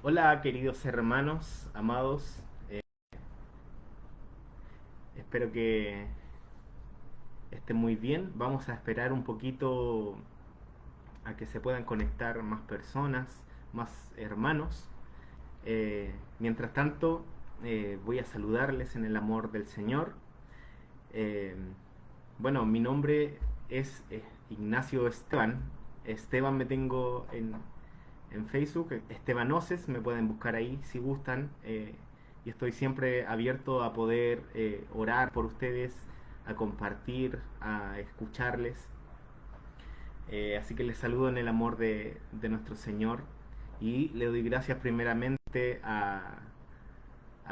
Hola queridos hermanos, amados, espero que estén muy bien. Vamos a esperar un poquito a que se puedan conectar más personas, más hermanos. Mientras tanto, voy a saludarles en el amor del Señor. Eh, bueno, mi nombre es Ignacio Esteban. Esteban me tengo en Facebook, Esteban Oces, me pueden buscar ahí si gustan. Y estoy siempre abierto a poder orar por ustedes, a compartir, a escucharles. Así que les saludo en el amor de nuestro Señor y le doy gracias primeramente a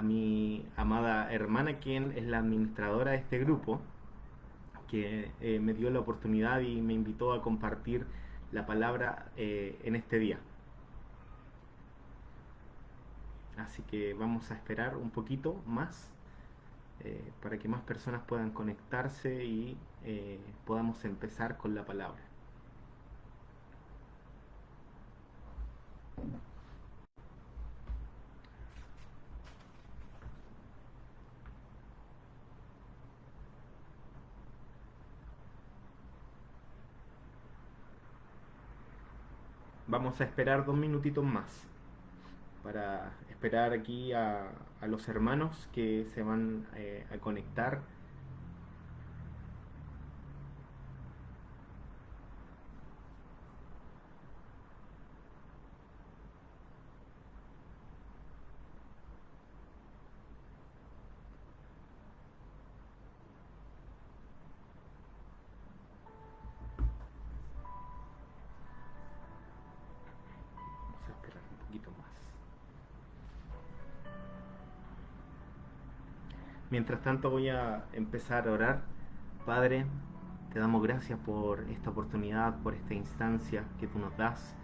mi amada hermana, quien es la administradora de este grupo, que me dio la oportunidad y me invitó a compartir la palabra en este día. Así que vamos a esperar un poquito más para que más personas puedan conectarse y podamos empezar con la palabra. Vamos a esperar 2 minutitos más para esperar aquí a los hermanos que se van a conectar. Vamos a esperar un poquito más. Mientras tanto voy a empezar a orar. Padre, te damos gracias por esta oportunidad, por esta instancia que tú nos das.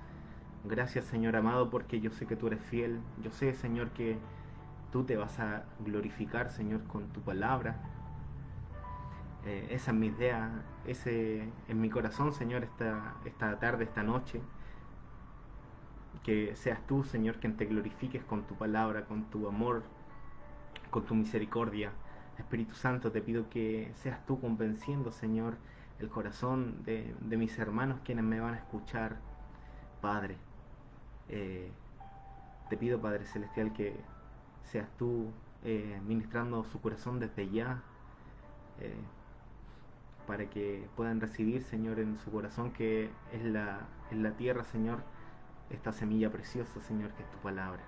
Gracias, Señor amado, porque yo sé que tú eres fiel. Yo sé, Señor, que tú te vas a glorificar, Señor, con tu palabra. Esa es mi idea, ese en mi corazón, Señor, esta tarde, esta noche. Que seas tú, Señor, quien te glorifiques con tu palabra, con tu amor, con tu misericordia. Espíritu Santo, te pido que seas tú convenciendo, Señor, el corazón de mis hermanos quienes me van a escuchar, Padre. Eh, Te pido, Padre Celestial, que seas tú ministrando su corazón desde ya, eh, para que puedan recibir, Señor, en su corazón, que es la tierra, Señor, esta semilla preciosa, Señor, que es tu palabra.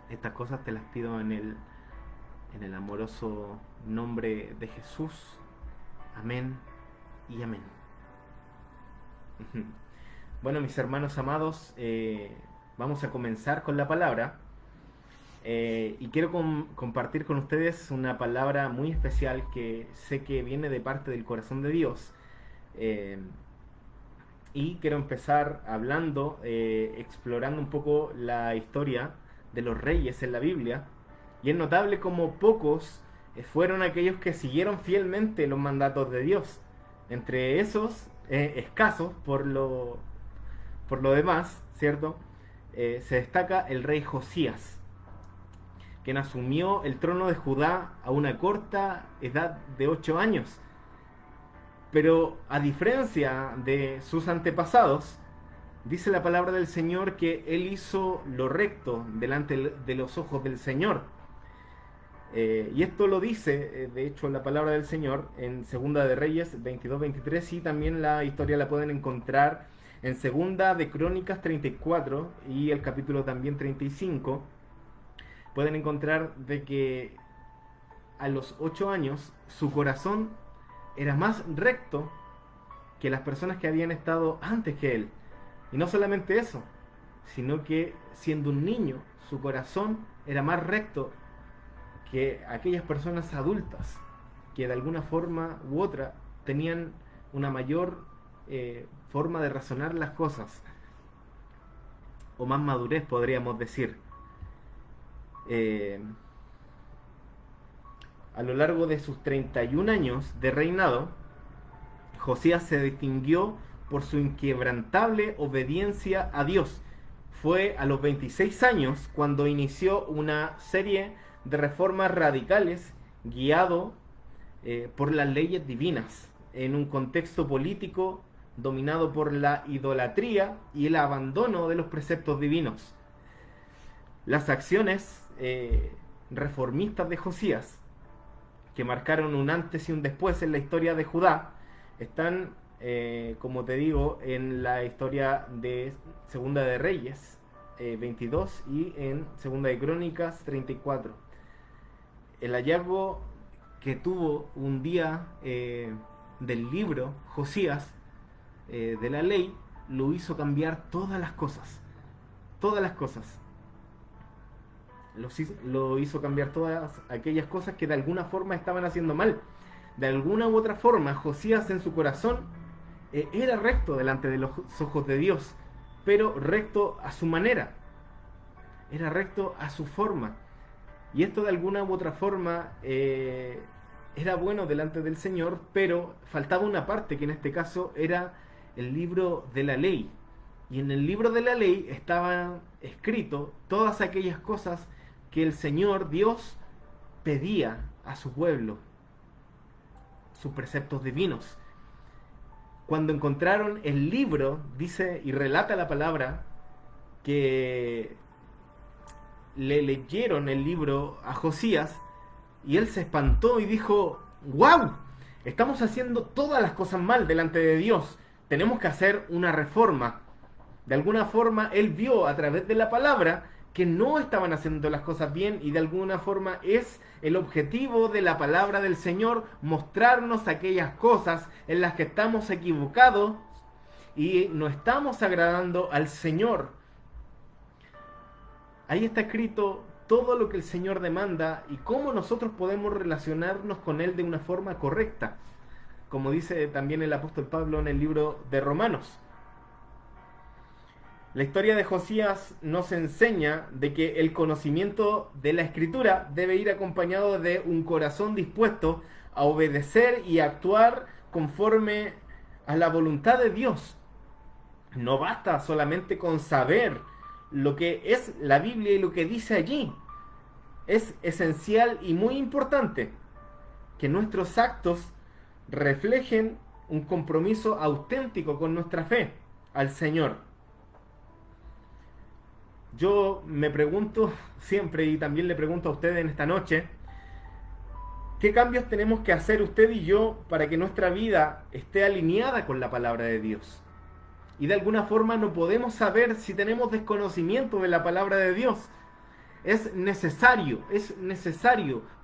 Estas cosas te las pido en el amoroso nombre de Jesús. Amén y amén. Bueno, mis hermanos amados, vamos a comenzar con la palabra. Y quiero compartir con ustedes una palabra muy especial que sé que viene de parte del corazón de Dios. Eh, y quiero empezar hablando, explorando un poco la historia de los reyes en la Biblia. Y es notable como pocos fueron aquellos que siguieron fielmente los mandatos de Dios. Entre esos, escasos por lo demás, ¿cierto? Se destaca el rey Josías, quien asumió el trono de Judá a una corta edad de 8 años. Pero a diferencia de sus antepasados, dice la palabra del Señor que él hizo lo recto delante de los ojos del Señor. Y esto lo dice, de hecho, la palabra del Señor en Segunda de Reyes 22-23, y también la historia la pueden encontrar en Segunda de Crónicas 34 y el capítulo también 35. Pueden encontrar de que a los 8 años su corazón era más recto que las personas que habían estado antes que él. Y no solamente eso, sino que siendo un niño, su corazón era más recto que aquellas personas adultas que de alguna forma u otra tenían una mayor forma de razonar las cosas, o más madurez, podríamos decir. Eh, a lo largo de sus 31 años de reinado, Josías se distinguió por su inquebrantable obediencia a Dios Fue a los 26 años cuando inició una serie de reformas radicales guiado por las leyes divinas en un contexto político dominado por la idolatría y el abandono de los preceptos divinos. Las acciones reformistas de Josías, que marcaron un antes y un después en la historia de Judá, están, como te digo, en la historia de Segunda de Reyes 22 y en Segunda de Crónicas 34. El hallazgo que tuvo un día del libro Josías de la ley lo hizo cambiar todas las cosas. Todas las cosas. Lo hizo cambiar todas aquellas cosas que de alguna forma estaban haciendo mal. De alguna u otra forma, Josías en su corazón era recto delante de los ojos de Dios, pero recto a su manera. Era recto a su forma. Y esto de alguna u otra forma era bueno delante del Señor, pero faltaba una parte que en este caso era el libro de la ley. Y en el libro de la ley estaban escritas todas aquellas cosas que el Señor Dios pedía a su pueblo, sus preceptos divinos. Cuando encontraron el libro, dice y relata la palabra que le leyeron el libro a Josías y él se espantó y dijo: ¡Wow! Estamos haciendo todas las cosas mal delante de Dios. Tenemos que hacer una reforma. De alguna forma él vio a través de la palabra que no estaban haciendo las cosas bien, y de alguna forma es el objetivo de la palabra del Señor mostrarnos aquellas cosas en las que estamos equivocados y no estamos agradando al Señor. Ahí está escrito todo lo que el Señor demanda y cómo nosotros podemos relacionarnos con Él de una forma correcta, como dice también el apóstol Pablo en el libro de Romanos. La historia de Josías nos enseña de que el conocimiento de la Escritura debe ir acompañado de un corazón dispuesto a obedecer y actuar conforme a la voluntad de Dios. No basta solamente con saber lo que es la Biblia y lo que dice allí. Es esencial y muy importante que nuestros actos reflejen un compromiso auténtico con nuestra fe al Señor. Yo me pregunto siempre, y también le pregunto a ustedes en esta noche, ¿qué cambios tenemos que hacer usted y yo para que nuestra vida esté alineada con la palabra de Dios? Y de alguna forma no podemos saber si tenemos desconocimiento de la palabra de Dios. Es necesario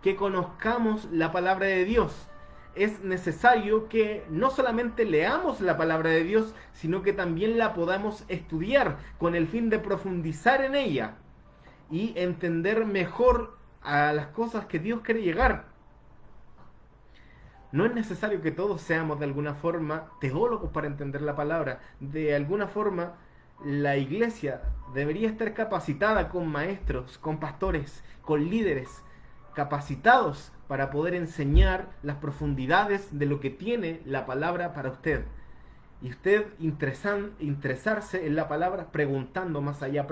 que conozcamos la palabra de Dios. Es necesario que no solamente leamos la palabra de Dios, sino que también la podamos estudiar con el fin de profundizar en ella y entender mejor a las cosas que Dios quiere llegar. No es necesario que todos seamos de alguna forma teólogos para entender la palabra. De alguna forma, la iglesia debería estar capacitada con maestros, con pastores, con líderes capacitados para poder enseñar las profundidades de lo que tiene la palabra para usted. Y usted interesarse en la palabra preguntando más allá.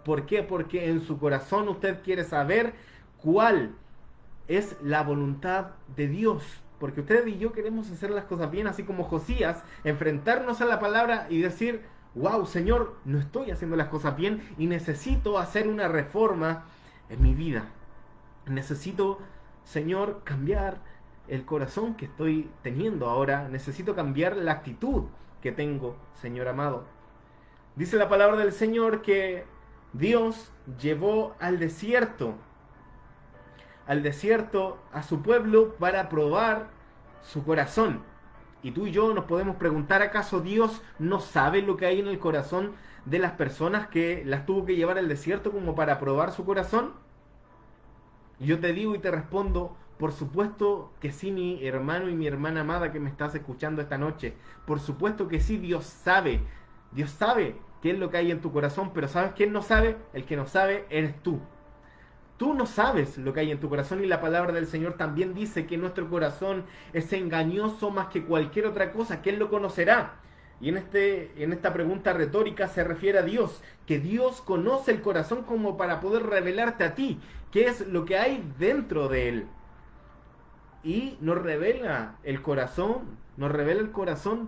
¿Por qué? Porque en su corazón usted quiere saber cuál es la voluntad de Dios. Porque usted y yo queremos hacer las cosas bien, así como Josías, enfrentarnos a la palabra y decir: wow, Señor, no estoy haciendo las cosas bien y necesito hacer una reforma en mi vida. Necesito, Señor, cambiar el corazón que estoy teniendo ahora. Necesito cambiar la actitud que tengo, Señor amado. Dice la palabra del Señor que Dios llevó al desierto a su pueblo para probar su corazón. Y tú y yo nos podemos preguntar: ¿acaso Dios no sabe lo que hay en el corazón de las personas que las tuvo que llevar al desierto como para probar su corazón? Y yo te digo y te respondo: por supuesto que sí, mi hermano y mi hermana amada que me estás escuchando esta noche. Por supuesto que sí, Dios sabe qué es lo que hay en tu corazón, pero ¿sabes quién no sabe? El que no sabe eres tú. Tú no sabes lo que hay en tu corazón, y la palabra del Señor también dice que nuestro corazón es engañoso más que cualquier otra cosa. ¿Quién lo conocerá? Y en esta pregunta retórica se refiere a Dios, que Dios conoce el corazón como para poder revelarte a ti qué es lo que hay dentro de él. Y nos revela el corazón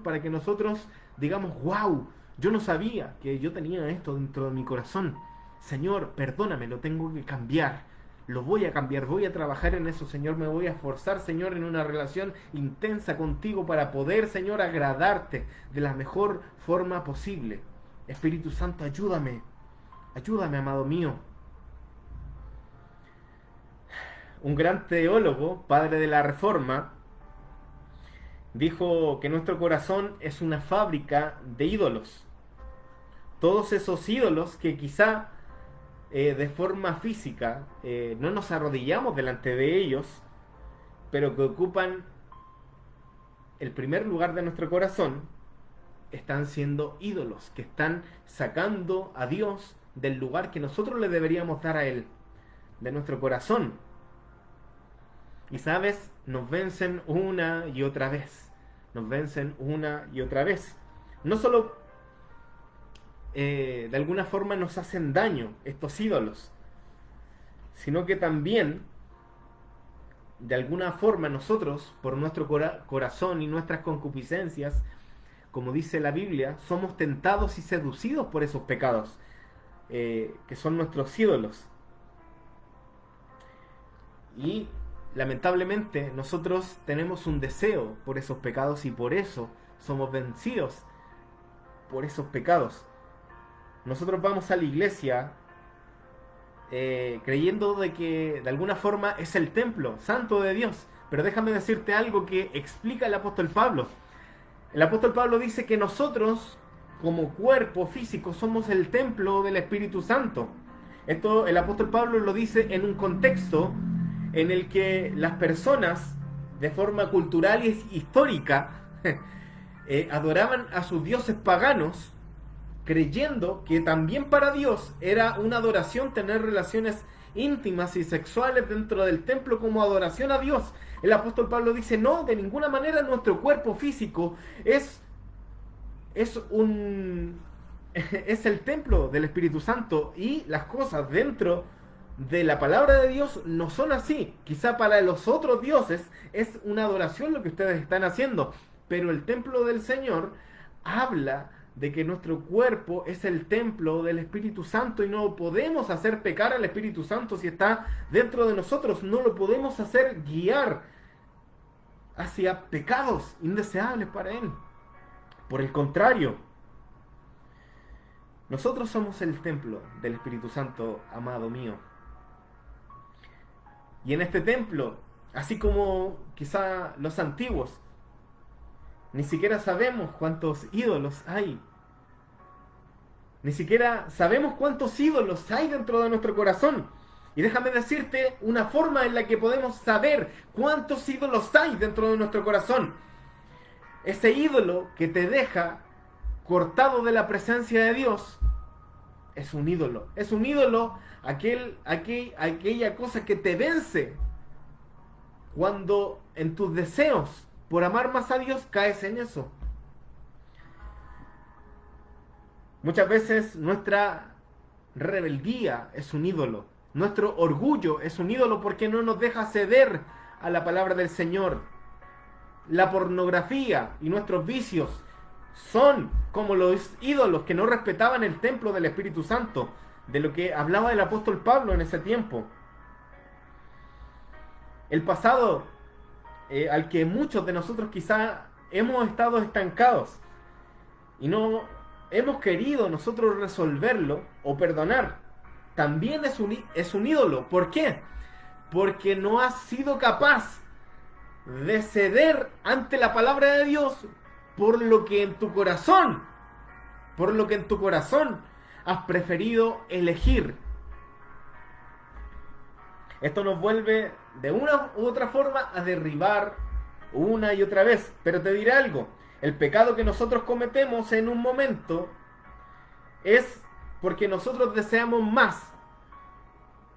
para que nosotros digamos, wow, yo no sabía que yo tenía esto dentro de mi corazón. Señor, perdóname, lo tengo que cambiar. Lo voy a cambiar, voy a trabajar en eso, Señor, me voy a esforzar, Señor, en una relación intensa contigo para poder, Señor, agradarte de la mejor forma posible. Espíritu Santo, ayúdame, amado mío. Un gran teólogo, padre de la Reforma, dijo que nuestro corazón es una fábrica de ídolos. Todos esos ídolos que quizá de forma física no nos arrodillamos delante de ellos, pero que ocupan el primer lugar de nuestro corazón, están siendo ídolos, que están sacando a Dios del lugar que nosotros le deberíamos dar a Él, de nuestro corazón. Y sabes, nos vencen una y otra vez. Nos vencen una y otra vez. No solo de alguna forma nos hacen daño estos ídolos, sino que también de alguna forma nosotros, por nuestro corazón y nuestras concupiscencias, como dice la Biblia, somos tentados y seducidos por esos pecados, que son nuestros ídolos. Y lamentablemente nosotros tenemos un deseo por esos pecados y por eso somos vencidos por esos pecados. Nosotros vamos a la iglesia creyendo de que de alguna forma es el templo santo de Dios. Pero déjame decirte algo que explica el apóstol Pablo. El apóstol Pablo dice que nosotros, como cuerpo físico, somos el templo del Espíritu Santo. Esto el apóstol Pablo lo dice en un contexto en el que las personas, de forma cultural y histórica, adoraban a sus dioses paganos, creyendo que también para Dios era una adoración tener relaciones íntimas y sexuales dentro del templo como adoración a Dios. El apóstol Pablo dice, no, de ninguna manera nuestro cuerpo físico es el templo del Espíritu Santo, y las cosas dentro de la palabra de Dios no son así. Quizá para los otros dioses es una adoración lo que ustedes están haciendo, pero el templo del Señor habla de que nuestro cuerpo es el templo del Espíritu Santo y no podemos hacer pecar al Espíritu Santo si está dentro de nosotros. No lo podemos hacer guiar hacia pecados indeseables para Él. Por el contrario, nosotros somos el templo del Espíritu Santo, amado mío. Y en este templo, así como quizá los antiguos, ni siquiera sabemos cuántos ídolos hay. Ni siquiera sabemos cuántos ídolos hay dentro de nuestro corazón. Y déjame decirte una forma en la que podemos saber cuántos ídolos hay dentro de nuestro corazón. Ese ídolo que te deja cortado de la presencia de Dios es un ídolo. Es un ídolo aquella cosa que te vence cuando en tus deseos por amar más a Dios caes en eso. Muchas veces nuestra rebeldía es un ídolo. Nuestro orgullo es un ídolo porque no nos deja ceder a la palabra del Señor. La pornografía y nuestros vicios son como los ídolos que no respetaban el templo del Espíritu Santo, de lo que hablaba el apóstol Pablo en ese tiempo. El pasado al que muchos de nosotros quizá hemos estado estancados y no hemos querido nosotros resolverlo o perdonar, también es un ídolo. ¿Por qué? Porque no has sido capaz de ceder ante la palabra de Dios por lo que en tu corazón has preferido elegir. Esto nos vuelve de una u otra forma a derribar una y otra vez. Pero te diré algo, el pecado que nosotros cometemos en un momento es porque nosotros deseamos más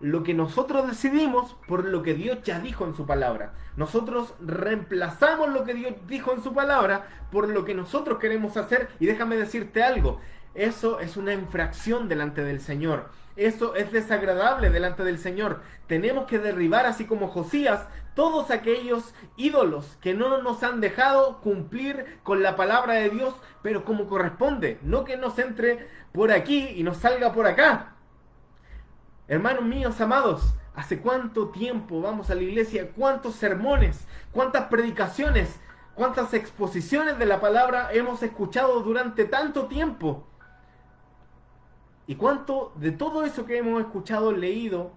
lo que nosotros decidimos por lo que Dios ya dijo en su palabra. Nosotros reemplazamos lo que Dios dijo en su palabra por lo que nosotros queremos hacer. Y déjame decirte algo, eso es una infracción delante del Señor. Eso es desagradable delante del Señor. Tenemos que derribar, así como Josías, todos aquellos ídolos que no nos han dejado cumplir con la palabra de Dios, pero como corresponde, no que nos entre por aquí y nos salga por acá. Hermanos míos amados, ¿hace cuánto tiempo vamos a la iglesia? ¿Cuántos sermones? ¿Cuántas predicaciones? ¿Cuántas exposiciones de la palabra hemos escuchado durante tanto tiempo? ¿Y cuánto de todo eso que hemos escuchado, leído,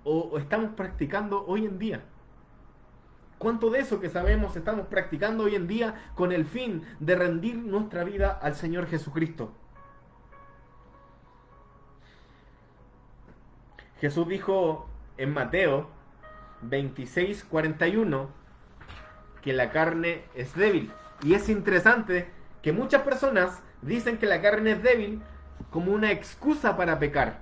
o estamos practicando hoy en día? ¿Cuánto de eso que sabemos estamos practicando hoy en día con el fin de rendir nuestra vida al Señor Jesucristo? Jesús dijo en Mateo 26:41 que la carne es débil. Y es interesante que muchas personas dicen que la carne es débil como una excusa para pecar.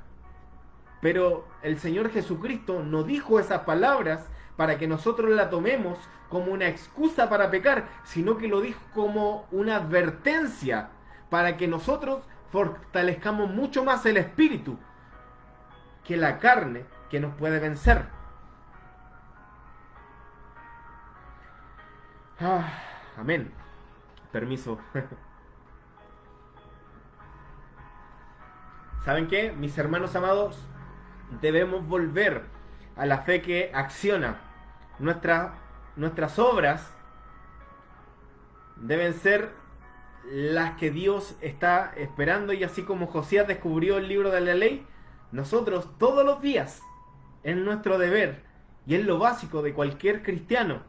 Pero el Señor Jesucristo no dijo esas palabras para que nosotros la tomemos como una excusa para pecar, sino que lo dijo como una advertencia para que nosotros fortalezcamos mucho más el espíritu que la carne que nos puede vencer. Amén. Permiso. ¿Saben qué? Mis hermanos amados, debemos volver a la fe que acciona. Nuestras obras deben ser las que Dios está esperando, y así como Josías descubrió el libro de la ley, nosotros todos los días, en nuestro deber y en lo básico de cualquier cristiano,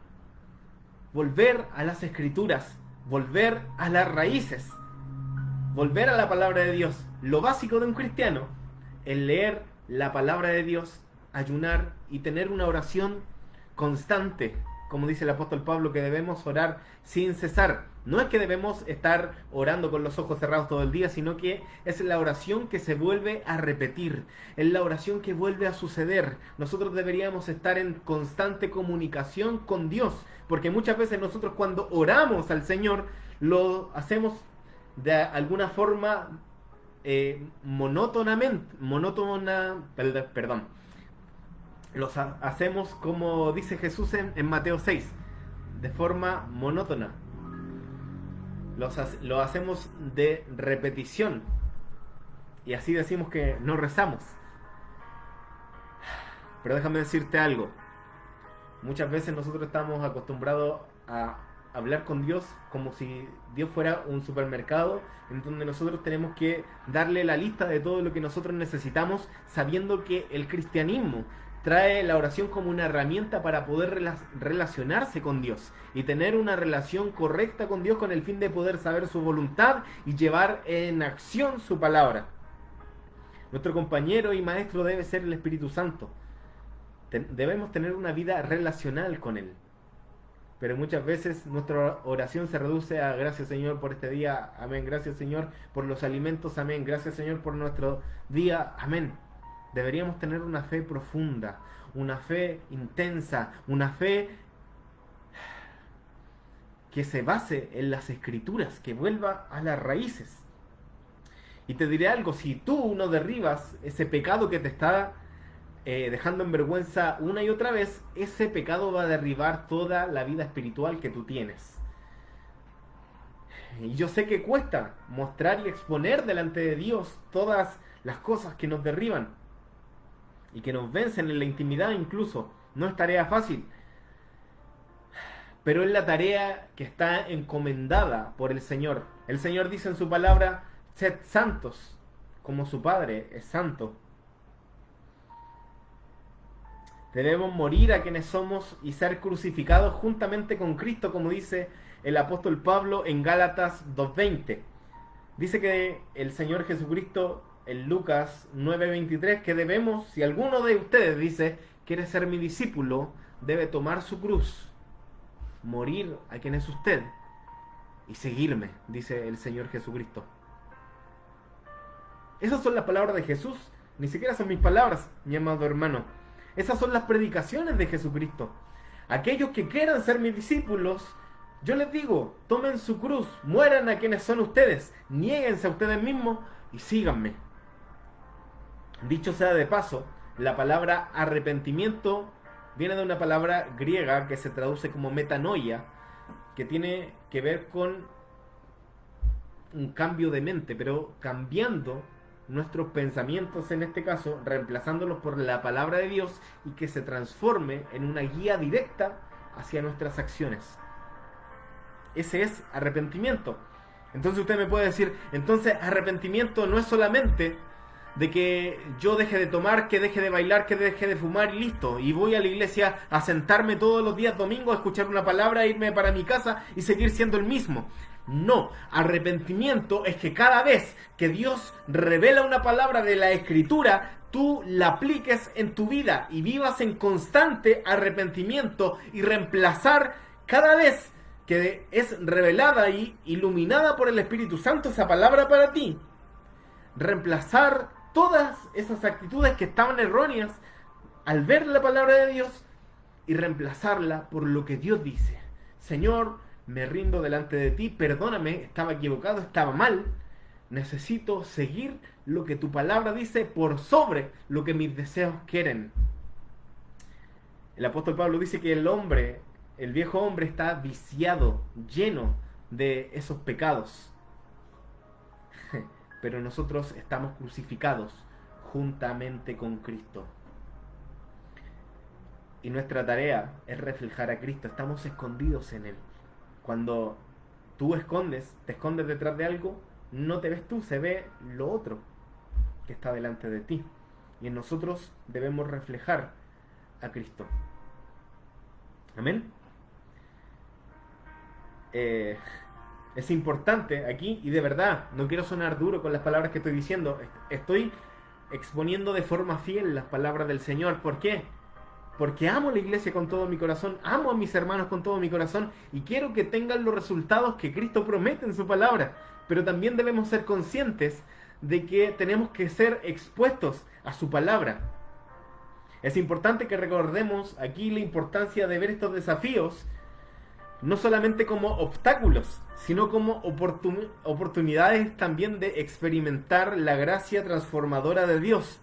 volver a las escrituras, volver a las raíces, volver a la palabra de Dios. Lo básico de un cristiano es leer la palabra de Dios, ayunar y tener una oración constante, como dice el apóstol Pablo, que debemos orar sin cesar. No es que debemos estar orando con los ojos cerrados todo el día, sino que es la oración que se vuelve a repetir, es la oración que vuelve a suceder. Nosotros deberíamos estar en constante comunicación con Dios, porque muchas veces nosotros cuando oramos al Señor lo hacemos de alguna forma los hacemos como dice Jesús en Mateo 6, de forma monótona. Lo hacemos de repetición, y así decimos que no rezamos. Pero déjame decirte algo. Muchas veces nosotros estamos acostumbrados a hablar con Dios como si Dios fuera un supermercado en donde nosotros tenemos que darle la lista de todo lo que nosotros necesitamos, sabiendo que el cristianismo trae la oración como una herramienta para poder relacionarse con Dios y tener una relación correcta con Dios, con el fin de poder saber su voluntad y llevar en acción su palabra. Nuestro compañero y maestro debe ser el Espíritu Santo. Debemos tener una vida relacional con Él. Pero muchas veces nuestra oración se reduce a: gracias Señor por este día, amén, gracias Señor por los alimentos, amén, gracias Señor por nuestro día, amén. Deberíamos tener una fe profunda, una fe intensa, una fe que se base en las escrituras, que vuelva a las raíces. Y te diré algo: si tú no derribas ese pecado que te está dejando en vergüenza una y otra vez, ese pecado va a derribar toda la vida espiritual que tú tienes. Y yo sé que cuesta mostrar y exponer delante de Dios todas las cosas que nos derriban y que nos vencen en la intimidad incluso. No es tarea fácil, pero es la tarea que está encomendada por el Señor. El Señor dice en su palabra: sed santos como su Padre es santo. Debemos morir a quienes somos y ser crucificados juntamente con Cristo, como dice el apóstol Pablo en Gálatas 2:20. Dice que el Señor Jesucristo en Lucas 9:23 que debemos, si alguno de ustedes dice quiere ser mi discípulo, debe tomar su cruz, morir a quien es usted y seguirme, dice el Señor Jesucristo. Esas son las palabras de Jesús. Ni siquiera son mis palabras, mi amado hermano. Esas son las predicaciones de Jesucristo. Aquellos que quieran ser mis discípulos, yo les digo, tomen su cruz, mueran a quienes son ustedes, niéguense a ustedes mismos y síganme. Dicho sea de paso, la palabra arrepentimiento viene de una palabra griega que se traduce como metanoia, que tiene que ver con un cambio de mente, pero cambiando nuestros pensamientos en este caso, reemplazándolos por la palabra de Dios y que se transforme en una guía directa hacia nuestras acciones. Ese es arrepentimiento. Entonces usted me puede decir, entonces arrepentimiento no es solamente de que yo deje de tomar, que deje de bailar, que deje de fumar y listo, y voy a la iglesia a sentarme todos los días domingo a escuchar una palabra, irme para mi casa y seguir siendo el mismo. No, arrepentimiento es que cada vez que Dios revela una palabra de la Escritura, tú la apliques en tu vida y vivas en constante arrepentimiento y reemplazar cada vez que es revelada y iluminada por el Espíritu Santo esa palabra para ti. Reemplazar todas esas actitudes que estaban erróneas al ver la palabra de Dios y reemplazarla por lo que Dios dice. Señor, me rindo delante de ti, perdóname, estaba equivocado, estaba mal. Necesito seguir lo que tu palabra dice por sobre lo que mis deseos quieren. El apóstol Pablo dice que el viejo hombre está viciado, lleno de esos pecados. Pero nosotros estamos crucificados juntamente con Cristo. Y nuestra tarea es reflejar a Cristo. Estamos escondidos en Él. Cuando tú te escondes detrás de algo, no te ves tú, se ve lo otro que está delante de ti. Y en nosotros debemos reflejar a Cristo. Amén. Es importante aquí, y de verdad, no quiero sonar duro con las palabras que estoy diciendo, estoy exponiendo de forma fiel las palabras del Señor. ¿Por qué? Porque amo la iglesia con todo mi corazón, amo a mis hermanos con todo mi corazón y quiero que tengan los resultados que Cristo promete en su palabra. Pero también debemos ser conscientes de que tenemos que ser expuestos a su palabra. Es importante que recordemos aquí la importancia de ver estos desafíos no solamente como obstáculos, sino como oportunidades también de experimentar la gracia transformadora de Dios.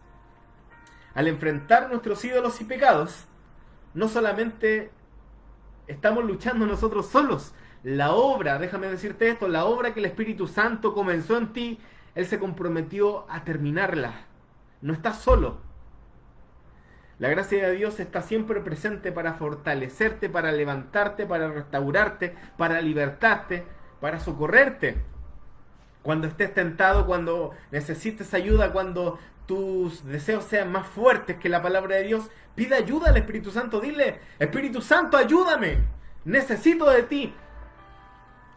Al enfrentar nuestros ídolos y pecados, no solamente estamos luchando nosotros solos. La obra, déjame decirte esto, la obra que el Espíritu Santo comenzó en ti, Él se comprometió a terminarla. No estás solo. La gracia de Dios está siempre presente para fortalecerte, para levantarte, para restaurarte, para libertarte, para socorrerte. Cuando estés tentado, cuando necesites ayuda, cuando tus deseos sean más fuertes que la palabra de Dios, pide ayuda al Espíritu Santo. Dile, Espíritu Santo, ayúdame. Necesito de ti.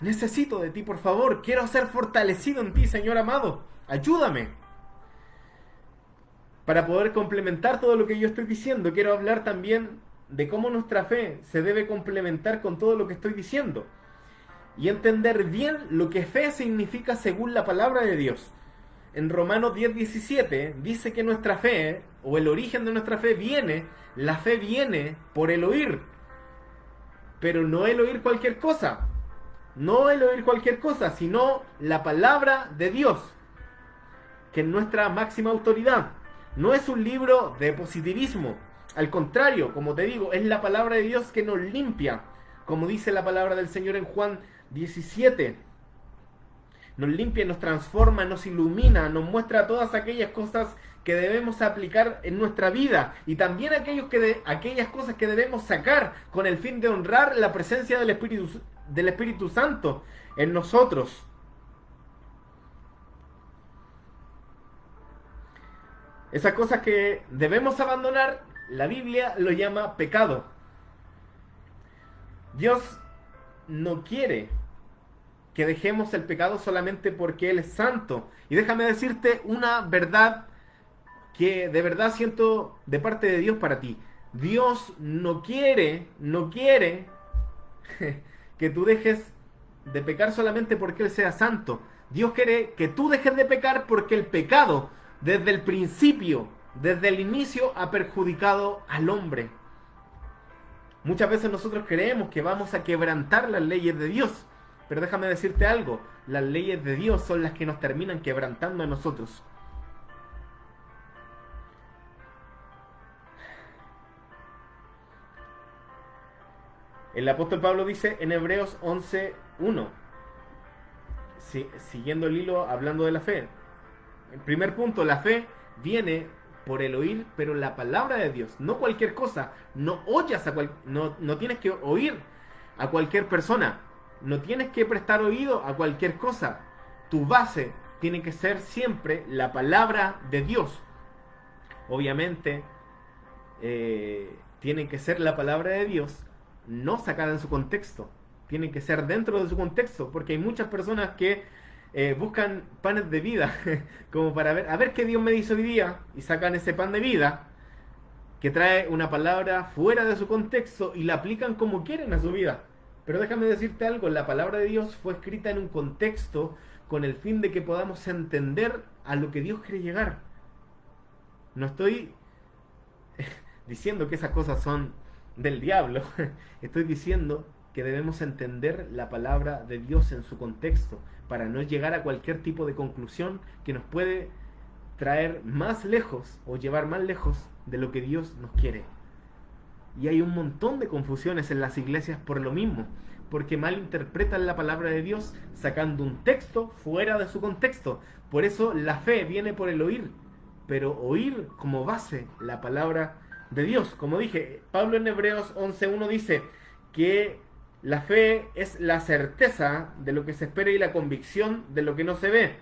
Necesito de ti, por favor. Quiero ser fortalecido en ti, Señor amado. Ayúdame. Para poder complementar todo lo que yo estoy diciendo, quiero hablar también de cómo nuestra fe se debe complementar con todo lo que estoy diciendo. Y entender bien lo que fe significa según la palabra de Dios. En Romanos 10:17 dice que nuestra fe, o el origen de nuestra fe la fe viene por el oír. Pero no el oír cualquier cosa. No el oír cualquier cosa, sino la palabra de Dios, que es nuestra máxima autoridad. No es un libro de positivismo. Al contrario, como te digo, es la palabra de Dios que nos limpia. Como dice la palabra del Señor en Juan 17. Nos limpia, nos transforma, nos ilumina, nos muestra todas aquellas cosas que debemos aplicar en nuestra vida. Y también aquellas cosas que debemos sacar con el fin de honrar la presencia del Espíritu Santo en nosotros. Esas cosas que debemos abandonar, la Biblia lo llama pecado. Dios no quiere que dejemos el pecado solamente porque Él es santo. Y déjame decirte una verdad que de verdad siento de parte de Dios para ti. Dios no quiere que tú dejes de pecar solamente porque Él sea santo. Dios quiere que tú dejes de pecar porque el pecado, desde el principio, desde el inicio, ha perjudicado al hombre. Muchas veces nosotros creemos que vamos a quebrantar las leyes de Dios, pero déjame decirte algo, las leyes de Dios son las que nos terminan quebrantando a nosotros. El apóstol Pablo dice en Hebreos 11:1, siguiendo el hilo, hablando de la fe. El primer punto, la fe viene por el oír, pero la palabra de Dios, no cualquier cosa. No oyas no tienes que oír a cualquier persona, no tienes que prestar oído a cualquier cosa. Tu base tiene que ser siempre la palabra de Dios. Obviamente, tiene que ser la palabra de Dios, no sacada en su contexto. Tiene que ser dentro de su contexto, porque hay muchas personas que buscan panes de vida, como para ver, a ver qué Dios me dice hoy día, y sacan ese pan de vida, que trae una palabra fuera de su contexto, y la aplican como quieren a su vida. Pero déjame decirte algo, la palabra de Dios fue escrita en un contexto, con el fin de que podamos entender a lo que Dios quiere llegar. No estoy diciendo que esas cosas son del diablo, estoy diciendo que debemos entender la palabra de Dios en su contexto para no llegar a cualquier tipo de conclusión que nos puede traer más lejos o llevar más lejos de lo que Dios nos quiere. Y hay un montón de confusiones en las iglesias por lo mismo, porque malinterpretan la palabra de Dios sacando un texto fuera de su contexto. Por eso la fe viene por el oír, pero oír como base la palabra de Dios. Como dije, Pablo en Hebreos 11:1 dice que la fe es la certeza de lo que se espera y la convicción de lo que no se ve.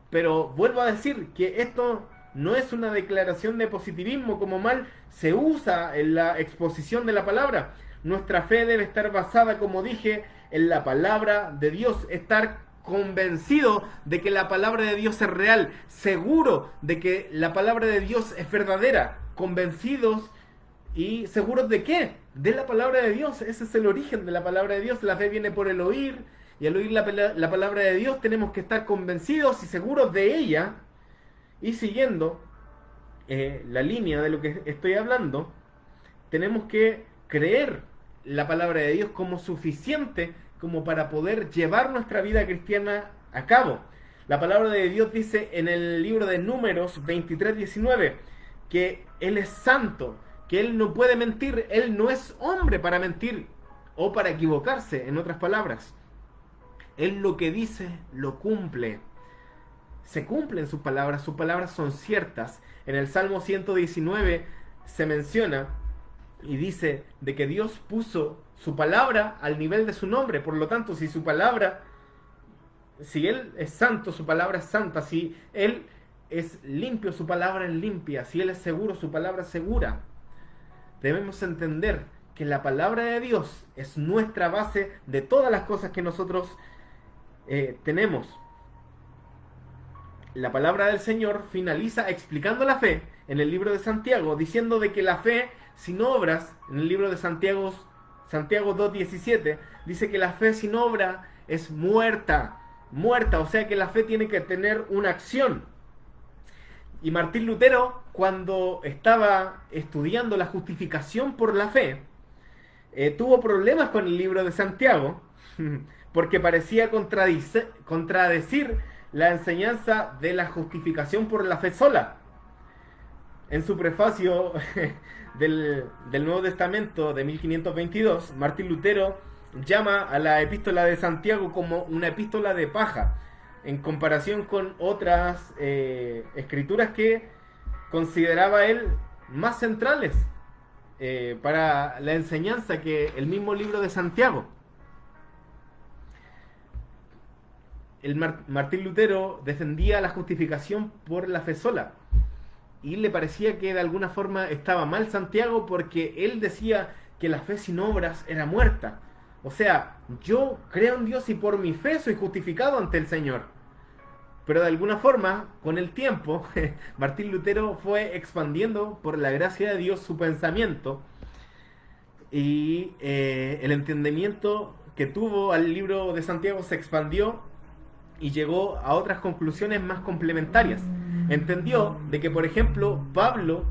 Pero vuelvo a decir que esto no es una declaración de positivismo como mal se usa en la exposición de la palabra. Nuestra fe debe estar basada, como dije, en la palabra de Dios, estar convencido de que la palabra de Dios es real, seguro de que la palabra de Dios es verdadera, convencidos y seguros de qué, de la palabra de Dios. Ese es el origen de la palabra de Dios. La fe viene por el oír, y al oír la palabra de Dios tenemos que estar convencidos y seguros de ella. Y siguiendo la línea de lo que estoy hablando, tenemos que creer la palabra de Dios como suficiente como para poder llevar nuestra vida cristiana a cabo. La palabra de Dios dice en el libro de Números 23:19 que Él es santo, que Él no puede mentir, Él no es hombre para mentir o para equivocarse, en otras palabras. Él lo que dice, lo cumple. Se cumplen sus palabras son ciertas. En el Salmo 119 se menciona y dice de que Dios puso su palabra al nivel de su nombre. Por lo tanto, si su palabra, si Él es santo, su palabra es santa. Si Él es limpio, su palabra es limpia. Si Él es seguro, su palabra es segura. Debemos entender que la palabra de Dios es nuestra base de todas las cosas que nosotros tenemos. La palabra del Señor finaliza explicando la fe en el libro de Santiago, diciendo de que la fe sin obras, en el libro de Santiago 2:17, dice que la fe sin obra es muerta, o sea que la fe tiene que tener una acción. Y Martín Lutero, cuando estaba estudiando la justificación por la fe, tuvo problemas con el libro de Santiago, porque parecía contradecir la enseñanza de la justificación por la fe sola. En su prefacio del Nuevo Testamento de 1522, Martín Lutero llama a la epístola de Santiago como una epístola de paja, en comparación con otras escrituras que consideraba él más centrales para la enseñanza que el mismo libro de Santiago. Martín Lutero defendía la justificación por la fe sola, y le parecía que de alguna forma estaba mal Santiago, porque él decía que la fe sin obras era muerta. O sea, yo creo en Dios y por mi fe soy justificado ante el Señor. Pero de alguna forma, con el tiempo, Martín Lutero fue expandiendo por la gracia de Dios su pensamiento y el entendimiento que tuvo al libro de Santiago se expandió y llegó a otras conclusiones más complementarias. Entendió de que, por ejemplo, Pablo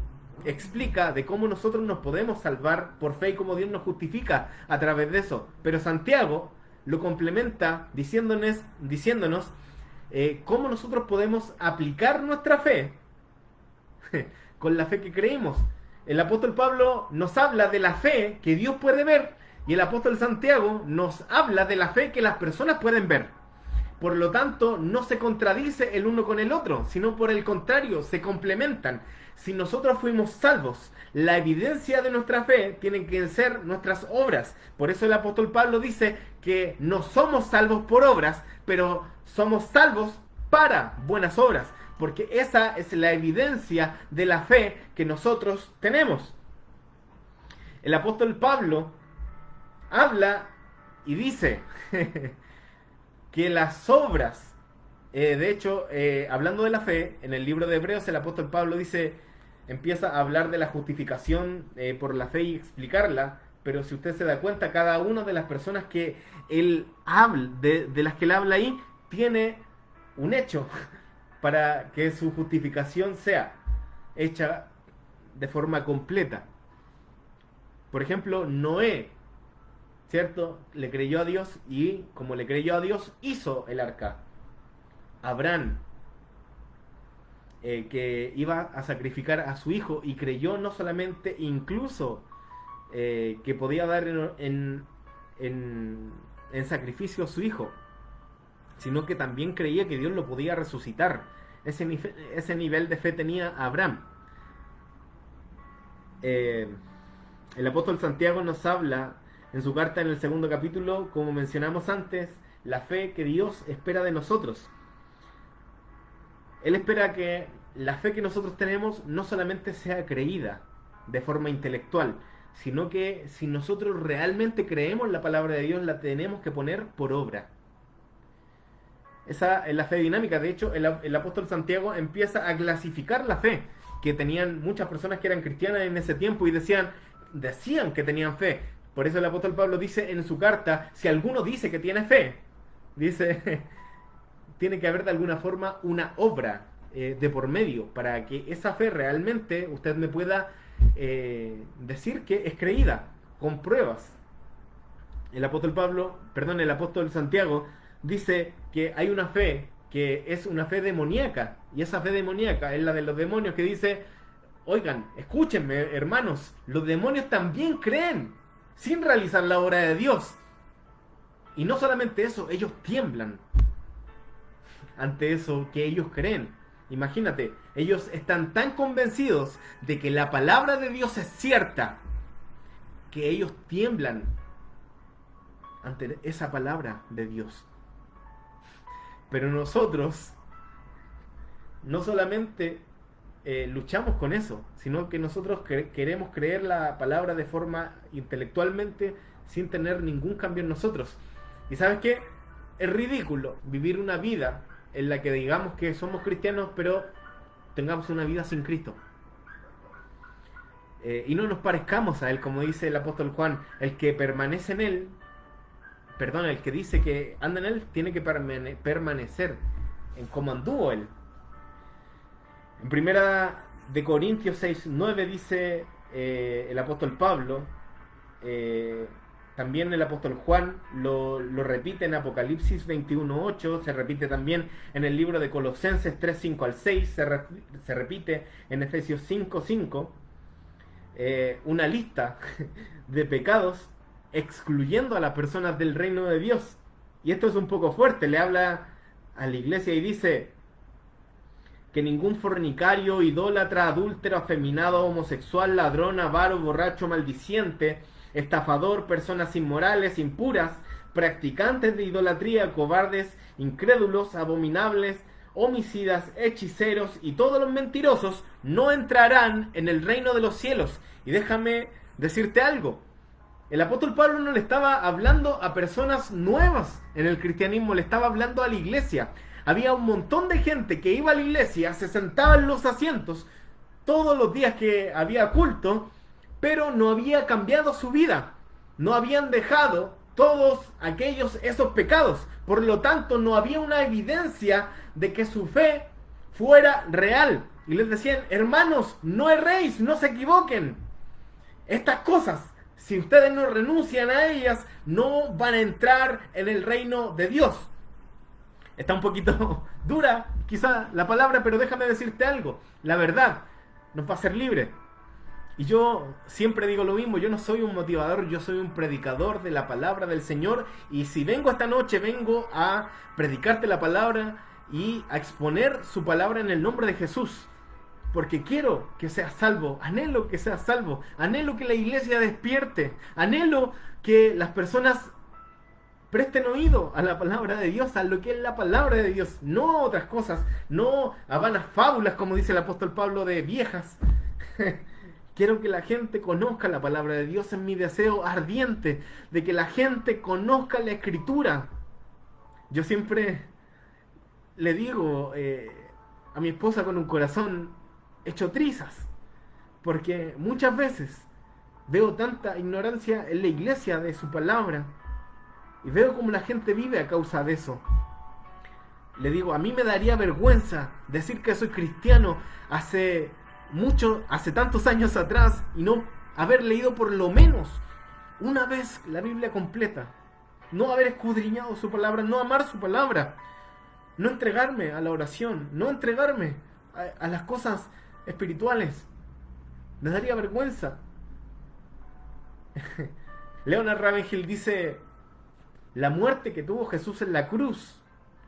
explica de cómo nosotros nos podemos salvar por fe y cómo Dios nos justifica a través de eso. Pero Santiago lo complementa diciéndonos cómo nosotros podemos aplicar nuestra fe con la fe que creímos. El apóstol Pablo nos habla de la fe que Dios puede ver y el apóstol Santiago nos habla de la fe que las personas pueden ver. Por lo tanto, no se contradice el uno con el otro, sino por el contrario, se complementan. Si nosotros fuimos salvos, la evidencia de nuestra fe tienen que ser nuestras obras. Por eso el apóstol Pablo dice que no somos salvos por obras, pero somos salvos para buenas obras, porque esa es la evidencia de la fe que nosotros tenemos. El apóstol Pablo habla y dice que las obras, de hecho, hablando de la fe, en el libro de Hebreos el apóstol Pablo empieza a hablar de la justificación por la fe y explicarla, pero si usted se da cuenta, cada una de las personas que él habla, de las que él habla ahí, tiene un hecho para que su justificación sea hecha de forma completa. Por ejemplo, Noé, ¿cierto? Le creyó a Dios y como le creyó a Dios, hizo el arca. Abraham, que iba a sacrificar a su hijo y creyó no solamente incluso que podía dar en sacrificio a su hijo, sino que también creía que Dios lo podía resucitar. Ese nivel de fe tenía Abraham. El apóstol Santiago nos habla en su carta en el 2 capítulo, como mencionamos antes, la fe que Dios espera de nosotros. Él espera que la fe que nosotros tenemos no solamente sea creída de forma intelectual, sino que si nosotros realmente creemos la palabra de Dios, la tenemos que poner por obra. Esa es la fe dinámica. De hecho, el apóstol Santiago empieza a clasificar la fe que tenían muchas personas que eran cristianas en ese tiempo y decían que tenían fe. Por eso el apóstol Pablo dice en su carta, si alguno dice que tiene fe, dice, tiene que haber de alguna forma una obra de por medio para que esa fe realmente usted me pueda decir que es creída, con pruebas. El apóstol Santiago dice que hay una fe que es una fe demoníaca, y esa fe demoníaca es la de los demonios, que dice, oigan, escúchenme hermanos, los demonios también creen sin realizar la obra de Dios. Y no solamente eso, ellos tiemblan ante eso que ellos creen. Imagínate, ellos están tan convencidos de que la palabra de Dios es cierta, que ellos tiemblan ante esa palabra de Dios. Pero nosotros no solamente luchamos con eso, sino que nosotros queremos creer la palabra de forma intelectualmente sin tener ningún cambio en nosotros. ¿Y sabes qué? Es ridículo vivir una vida en la que digamos que somos cristianos, pero tengamos una vida sin Cristo. Y no nos parezcamos a Él, como dice el apóstol Juan, el que permanece en Él, el que dice que anda en Él, tiene que permanecer en cómo anduvo Él. En primera de Corintios 6:9 dice el apóstol Pablo, también el apóstol Juan lo repite en Apocalipsis 21:8, se repite también en el libro de Colosenses 3:5-6, se repite en Efesios 5:5, una lista de pecados excluyendo a las personas del reino de Dios. Y esto es un poco fuerte, le habla a la iglesia y dice que ningún fornicario, idólatra, adúltero, afeminado, homosexual, ladrón, avaro, borracho, maldiciente, estafador, personas inmorales, impuras, practicantes de idolatría, cobardes, incrédulos, abominables, homicidas, hechiceros y todos los mentirosos no entrarán en el reino de los cielos. Y déjame decirte algo, el apóstol Pablo no le estaba hablando a personas nuevas en el cristianismo, le estaba hablando a la iglesia. Había un montón de gente que iba a la iglesia, se sentaba en los asientos todos los días que había culto, pero no había cambiado su vida. No habían dejado todos esos pecados. Por lo tanto, no había una evidencia de que su fe fuera real. Y les decían, hermanos, no erréis, no se equivoquen. Estas cosas, si ustedes no renuncian a ellas, no van a entrar en el reino de Dios. Está un poquito dura, quizá la palabra, pero déjame decirte algo. La verdad nos va a hacer libre. Y yo siempre digo lo mismo, yo no soy un motivador, yo soy un predicador de la palabra del Señor. Y si vengo esta noche, vengo a predicarte la palabra y a exponer su palabra en el nombre de Jesús. Porque quiero que seas salvo, anhelo que seas salvo, anhelo que la iglesia despierte, anhelo que las personas presten oído a la palabra de Dios, a lo que es la palabra de Dios, no a otras cosas, no a vanas fábulas, como dice el apóstol Pablo, de viejas. Quiero que la gente conozca la palabra de Dios, es mi deseo ardiente, de que la gente conozca la Escritura. Yo siempre le digo a mi esposa con un corazón hecho trizas, porque muchas veces veo tanta ignorancia en la iglesia de su palabra, y veo cómo la gente vive a causa de eso. Le digo, a mí me daría vergüenza decir que soy cristiano hace tantos años atrás y no haber leído por lo menos una vez la Biblia completa, no haber escudriñado su palabra, no amar su palabra, no entregarme a la oración, no entregarme a las cosas espirituales. Me daría vergüenza. Leonard Ravenhill dice, la muerte que tuvo Jesús en la cruz,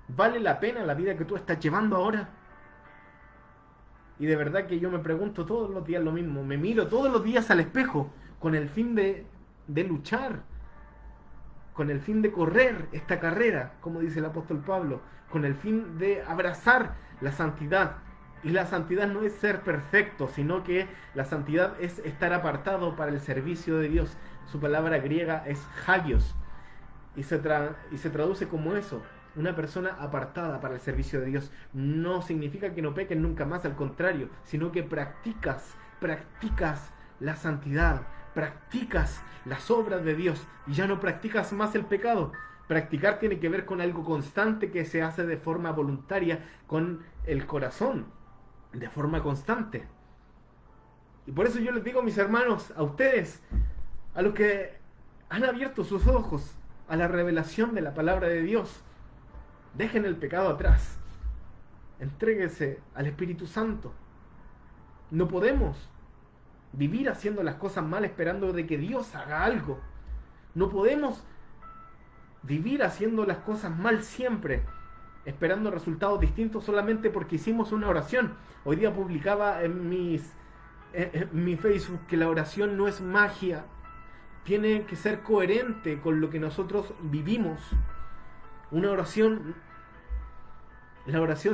¿vale la pena la vida que tú estás llevando ahora? Y de verdad que yo me pregunto todos los días lo mismo. Me miro todos los días al espejo con el fin de luchar, con el fin de correr esta carrera, como dice el apóstol Pablo, con el fin de abrazar la santidad. Y la santidad no es ser perfecto, sino que la santidad es estar apartado para el servicio de Dios. Su palabra griega es hagios, y se traduce como eso, una persona apartada para el servicio de Dios. No significa que no peques nunca más, al contrario, sino que practicas la santidad, practicas las obras de Dios y ya no practicas más el pecado. Practicar tiene que ver con algo constante que se hace de forma voluntaria, con el corazón, de forma constante. Y por eso yo les digo, mis hermanos, a ustedes, a los que han abierto sus ojos a la revelación de la palabra de Dios, dejen el pecado atrás, entréguense al Espíritu Santo. No podemos vivir haciendo las cosas mal esperando de que Dios haga algo. No podemos vivir haciendo las cosas mal siempre, esperando resultados distintos solamente porque hicimos una oración. Hoy día publicaba en mi Facebook que la oración no es magia, tiene que ser coherente con lo que nosotros vivimos. La oración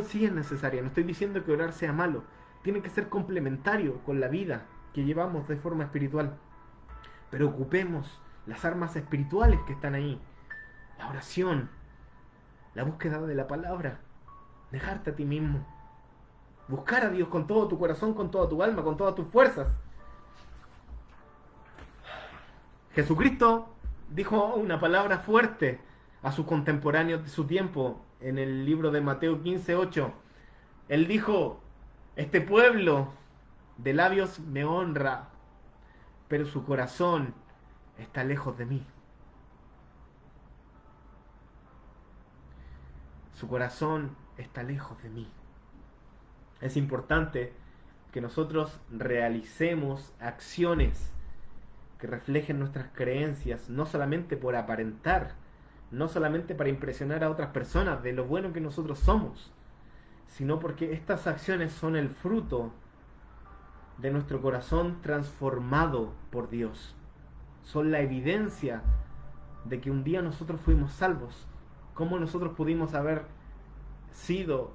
sí es necesaria, no estoy diciendo que orar sea malo, tiene que ser complementario con la vida que llevamos de forma espiritual, pero ocupemos las armas espirituales que están ahí, la oración, la búsqueda de la palabra, negarte a ti mismo, buscar a Dios con todo tu corazón, con toda tu alma, con todas tus fuerzas. Jesucristo dijo una palabra fuerte a sus contemporáneos de su tiempo en el libro de Mateo 15:8. Él dijo, este pueblo de labios me honra, pero su corazón está lejos de mí. Su corazón está lejos de mí. Es importante que nosotros realicemos acciones que reflejen nuestras creencias, no solamente por aparentar, no solamente para impresionar a otras personas de lo bueno que nosotros somos, sino porque estas acciones son el fruto de nuestro corazón transformado por Dios. Son la evidencia de que un día nosotros fuimos salvos. ¿Cómo nosotros pudimos haber sido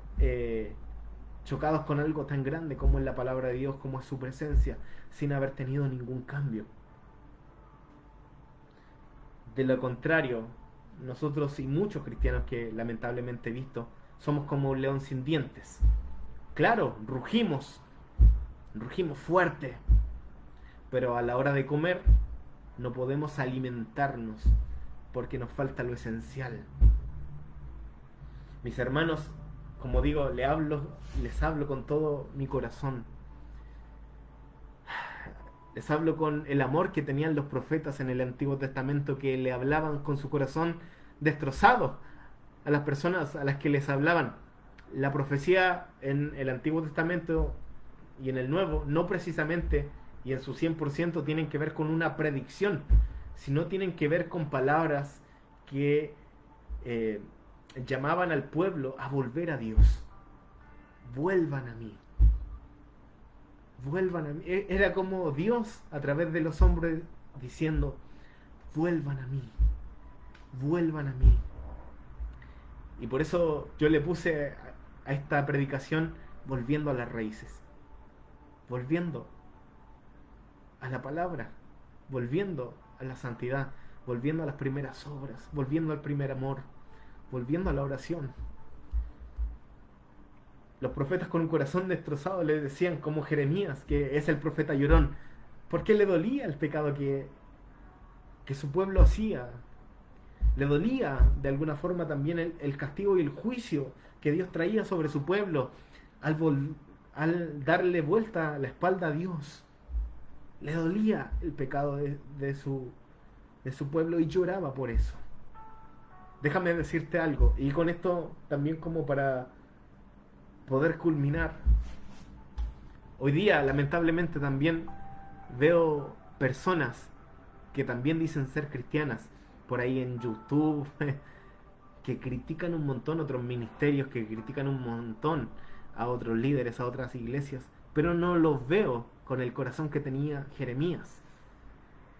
chocados con algo tan grande como es la palabra de Dios, como es su presencia, sin haber tenido ningún cambio? De lo contrario, nosotros y muchos cristianos que lamentablemente he visto, somos como un león sin dientes. Claro, rugimos fuerte, pero a la hora de comer no podemos alimentarnos porque nos falta lo esencial. Mis hermanos, como digo, les hablo con todo mi corazón. Les hablo con el amor que tenían los profetas en el Antiguo Testamento, que le hablaban con su corazón destrozado a las personas a las que les hablaban. La profecía en el Antiguo Testamento y en el Nuevo, no precisamente y en su 100% tienen que ver con una predicción, sino tienen que ver con palabras que llamaban al pueblo a volver a Dios. Vuelvan a mí. Vuelvan a mí. Era como Dios a través de los hombres diciendo, vuelvan a mí. Vuelvan a mí. Y por eso yo le puse a esta predicación volviendo a las raíces. Volviendo a la palabra. Volviendo a la santidad. Volviendo a las primeras obras. Volviendo al primer amor. Volviendo a la oración. Los profetas con un corazón destrozado le decían, como Jeremías, que es el profeta llorón, porque le dolía el pecado que su pueblo hacía. Le dolía de alguna forma también el castigo y el juicio que Dios traía sobre su pueblo al darle vuelta la espalda a Dios. Le dolía el pecado de su pueblo y lloraba por eso. Déjame decirte algo, y con esto también como para poder culminar. Hoy día, lamentablemente, también veo personas que también dicen ser cristianas por ahí en YouTube, que critican un montón otros ministerios, que critican un montón a otros líderes, a otras iglesias, pero no los veo con el corazón que tenía Jeremías,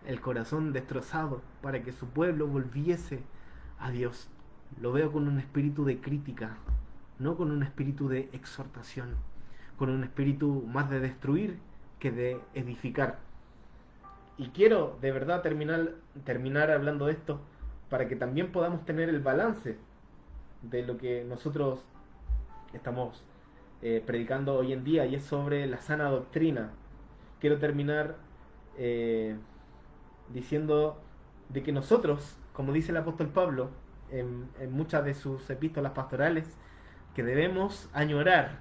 el corazón destrozado para que su pueblo volviese a Dios. Lo veo con un espíritu de crítica, no con un espíritu de exhortación, con un espíritu más de destruir que de edificar. Y quiero de verdad terminar hablando de esto para que también podamos tener el balance de lo que nosotros estamos predicando hoy en día, y es sobre la sana doctrina. Quiero terminar diciendo de que nosotros, como dice el apóstol Pablo en muchas de sus epístolas pastorales, que debemos añorar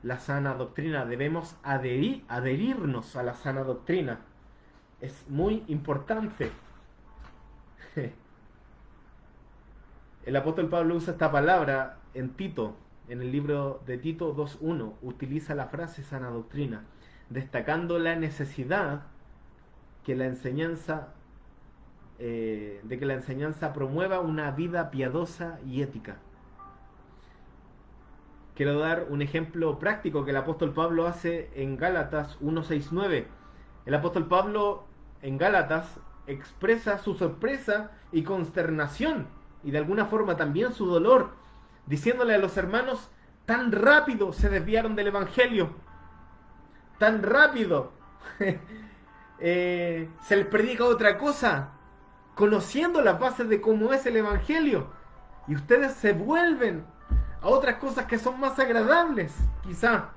la sana doctrina, debemos adherirnos a la sana doctrina. Es muy importante. El apóstol Pablo usa esta palabra en Tito, en el libro de Tito 2:1, utiliza la frase sana doctrina, destacando la necesidad que la enseñanza de que la enseñanza promueva una vida piadosa y ética. Quiero dar un ejemplo práctico que el apóstol Pablo hace en Gálatas 1:6-9. El apóstol Pablo en Gálatas expresa su sorpresa y consternación, y de alguna forma también su dolor, diciéndole a los hermanos, tan rápido se desviaron del Evangelio, tan rápido se les predica otra cosa, conociendo las bases de cómo es el Evangelio, y ustedes se vuelven a otras cosas que son más agradables, quizá,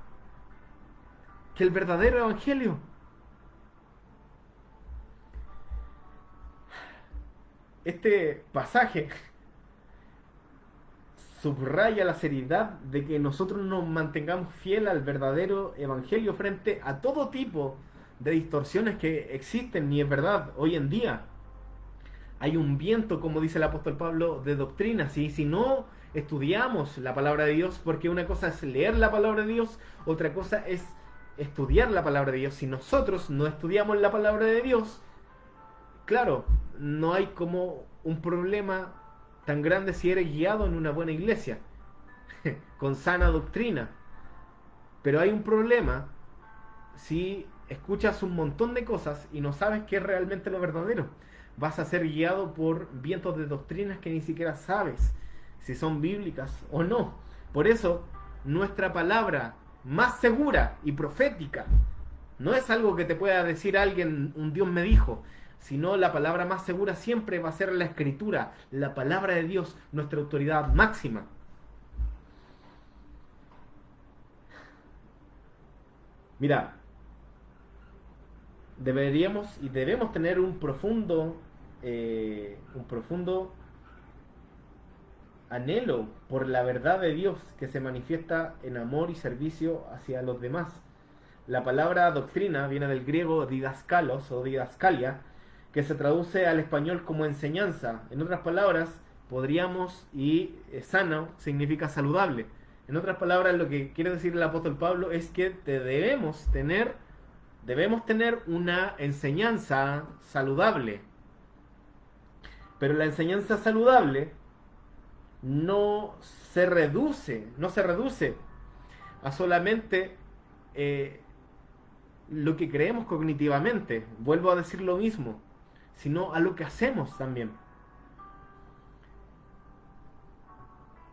que el verdadero Evangelio. Este pasaje subraya la seriedad de que nosotros nos mantengamos fiel al verdadero Evangelio frente a todo tipo de distorsiones que existen, y es verdad, hoy en día hay un viento, como dice el apóstol Pablo, de doctrinas, y si no estudiamos la palabra de Dios, porque una cosa es leer la palabra de Dios, otra cosa es estudiar la palabra de Dios. Si nosotros no estudiamos la palabra de Dios, claro, no hay como un problema tan grande si eres guiado en una buena iglesia, con sana doctrina. Pero hay un problema si escuchas un montón de cosas y no sabes qué es realmente lo verdadero. Vas a ser guiado por vientos de doctrinas que ni siquiera sabes si son bíblicas o no. Por eso, nuestra palabra más segura y profética no es algo que te pueda decir alguien, un Dios me dijo, sino la palabra más segura siempre va a ser la Escritura, la palabra de Dios, nuestra autoridad máxima. Mira, deberíamos y debemos tener un profundo un profundo anhelo por la verdad de Dios que se manifiesta en amor y servicio hacia los demás. La palabra doctrina viene del griego didaskalos o didascalia, que se traduce al español como enseñanza. En otras palabras, podríamos, y sano significa saludable. En otras palabras, lo que quiere decir el apóstol Pablo es que debemos tener una enseñanza saludable. Pero la enseñanza saludable no se reduce a solamente lo que creemos cognitivamente, vuelvo a decir lo mismo, sino a lo que hacemos también.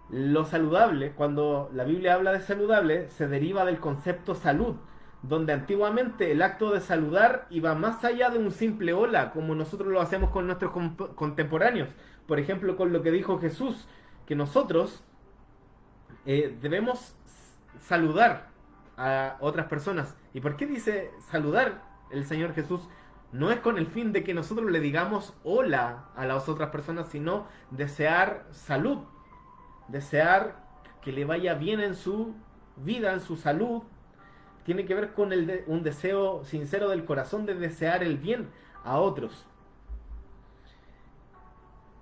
Lo saludable, cuando la Biblia habla de saludable, se deriva del concepto salud, donde antiguamente el acto de saludar iba más allá de un simple hola, como nosotros lo hacemos con nuestros contemporáneos. Por ejemplo, con lo que dijo Jesús, que nosotros debemos saludar a otras personas. ¿Y por qué dice saludar el Señor Jesús? No es con el fin de que nosotros le digamos hola a las otras personas, sino desear salud, desear que le vaya bien en su vida, en su salud. Tiene que ver con un deseo sincero del corazón de desear el bien a otros.